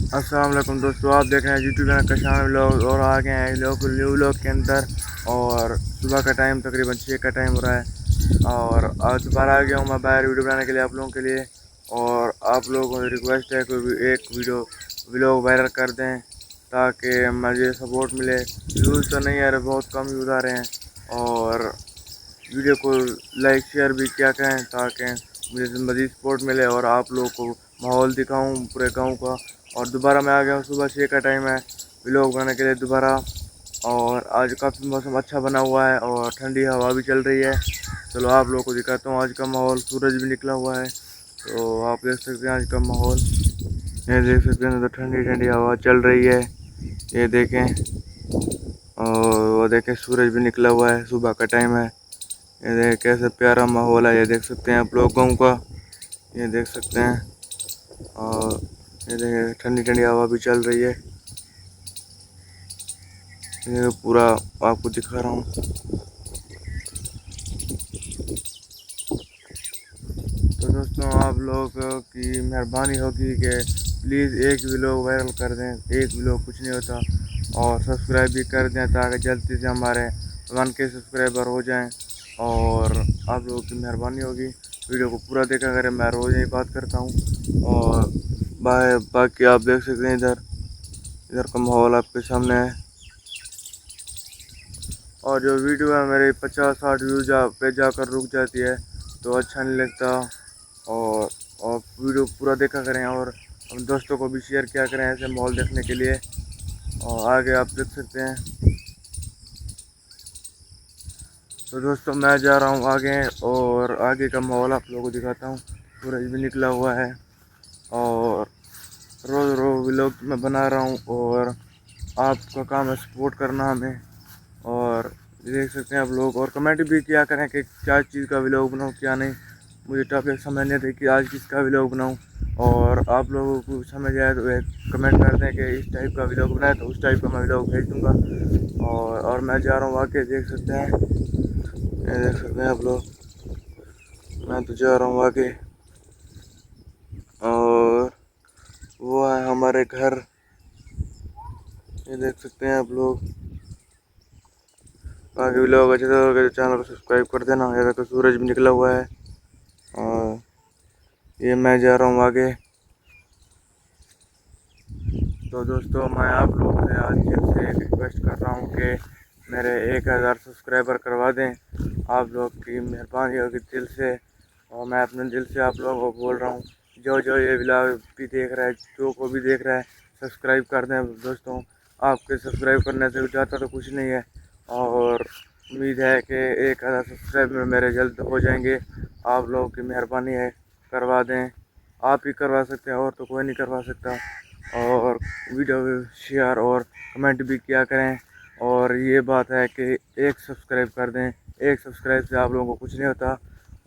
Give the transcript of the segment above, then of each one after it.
अस्सलाम वालेकुम दोस्तों, आप देख रहे हैं यूट्यूब चैनल कशान व्लॉग और आ गए हैं लोग न्यू व्लॉग के अंदर। और सुबह का टाइम तकरीबन 6 का टाइम हो रहा है और आज दोबारा आ गया हूँ मैं बाहर वीडियो बनाने के लिए आप लोगों के लिए। और आप लोगों को रिक्वेस्ट है कोई एक वीडियो व्लॉग वायरल कर दें ताकि मुझे सपोर्ट मिले। व्यूज़ तो नहीं आ रहे, बहुत कम व्यूज़ आ रहे हैं। और वीडियो को लाइक शेयर भी किया करें ताकि मुझे मज़ीद सपोर्ट मिले और आप लोगों को माहौल दिखाऊं पूरे गांव का। और दोबारा मैं आ गया हूँ, सुबह 6 का टाइम है व्लॉग बनाने के लिए दोबारा। और आज काफ़ी मौसम अच्छा बना हुआ है और ठंडी हवा भी चल रही है। चलो आप लोगों को दिखाता हूँ आज का माहौल। सूरज भी निकला हुआ है तो आप देख सकते हैं आज का माहौल। ये देख सकते हैं तो ठंडी ठंडी हवा चल रही है, ये देखें। और वो देखें सूरज भी निकला हुआ है, सुबह का टाइम है। ये देख कैसे प्यारा माहौल है, ये देख सकते हैं आप लोगों का, ये देख सकते हैं। और ये देखें ठंडी ठंडी हवा भी चल रही है, ये पूरा आपको दिखा रहा हूँ। तो दोस्तों आप लोग की मेहरबानी होगी कि प्लीज़ एक व्लॉग वायरल कर दें, एक व्लॉग कुछ नहीं होता। और सब्सक्राइब भी कर दें ताकि जल्दी से हमारे 1K सब्सक्राइबर हो जाएं। और आप लोगों की मेहरबानी होगी, वीडियो को पूरा देखा करें, मैं रोज़ यही बात करता हूँ। और बाकी आप देख सकते हैं इधर का माहौल आपके सामने है। और जो वीडियो है मेरे 50-60 व्यूज पे जाकर रुक जाती है तो अच्छा नहीं लगता। और वीडियो पूरा देखा करें और दोस्तों को भी शेयर किया करें ऐसे माहौल देखने के लिए। और आगे आप देख सकते हैं। तो दोस्तों मैं जा रहा हूँ आगे और आगे का माहौल आप लोगों को दिखाता हूँ। सूरज भी निकला हुआ है और रोज़ रोज़ व्लॉग मैं बना रहा हूँ और आपका काम है सपोर्ट करना हमें। और देख सकते हैं आप लोग, और कमेंट भी किया करें कि क्या चीज़ का व्लॉग बनाऊँ क्या नहीं। मुझे टॉपिक समझ नहीं थे कि आज किसका व्लॉग बनाऊँ। और आप लोगों को समझ आए तो एक कमेंट कर दें कि इस टाइप का व्लॉग बनाए तो उस टाइप का मैं व्लॉग भेज दूँगा। और मैं जा रहा हूँ आके, देख सकते हैं, ये देख सकते हैं आप लोग, मैं तो जा रहा हूँ आगे। और वो है हमारे घर, ये देख सकते हैं आप लोग। बाकी व्लॉग अच्छे तो चैनल को सब्सक्राइब कर देना। ये देखो सूरज भी निकला हुआ है और ये मैं जा रहा हूँ आगे। तो दोस्तों मैं आप लोगों से आज से रिक्वेस्ट कर रहा हूँ कि मेरे 1000 सब्सक्राइबर करवा दें। आप लोग की मेहरबानी होगी दिल से, और मैं अपने दिल से आप लोगों को बोल रहा हूँ। जो जो ये व्लॉग भी देख रहा है, जो को भी देख रहा है, सब्सक्राइब कर दें दोस्तों। आपके सब्सक्राइब करने से ज़्यादा तो कुछ नहीं है। और उम्मीद है कि 1000 सब्सक्राइबर मेरे जल्द हो जाएंगे। आप लोगों की मेहरबानी है, करवा दें। आप ही करवा सकते हैं और तो कोई नहीं करवा सकता। और वीडियो शेयर और कमेंट भी किया करें। और ये बात है कि एक सब्सक्राइब कर दें, एक सब्सक्राइब से आप लोगों को कुछ नहीं होता।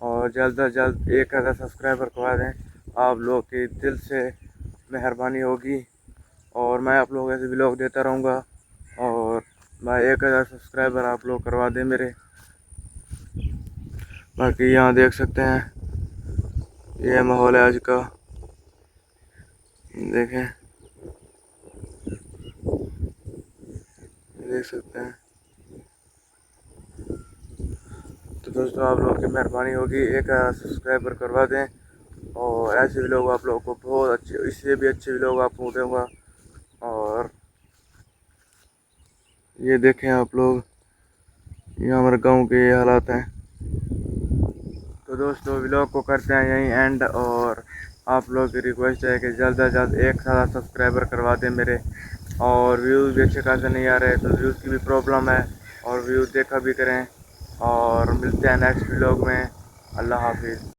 और जल्द से जल्द 1000 सब्सक्राइबर करवा दें, आप लोग की दिल से मेहरबानी होगी। और मैं आप लोगों ऐसे व्लॉग देता रहूँगा। और मैं 1000 सब्सक्राइबर आप लोग करवा दें मेरे। बाकी यहाँ देख सकते हैं ये माहौल है आज का, देखें, देख सकते हैं। तो दोस्तों आप लोगों की मेहरबानी होगी, 1000 सब्सक्राइबर करवा दें। और ऐसे व्लॉग आप लोगों को बहुत अच्छे, इससे भी अच्छे व्लॉग आपको दूँगा। और ये देखें आप लोग, ये हमारे गांव के ये हालात हैं। तो दोस्तों व्लॉग को करते हैं यहीं एंड। और आप लोग की रिक्वेस्ट है कि जल्द से जल्द 1000 सब्सक्राइबर करवा दें मेरे। और व्यूज़ भी अच्छे खासे नहीं आ रहे तो व्यूज़ की भी प्रॉब्लम है, और व्यूज़ देखा भी करें। और मिलते हैं नेक्स्ट व्लॉग में। अल्लाह हाफिज़।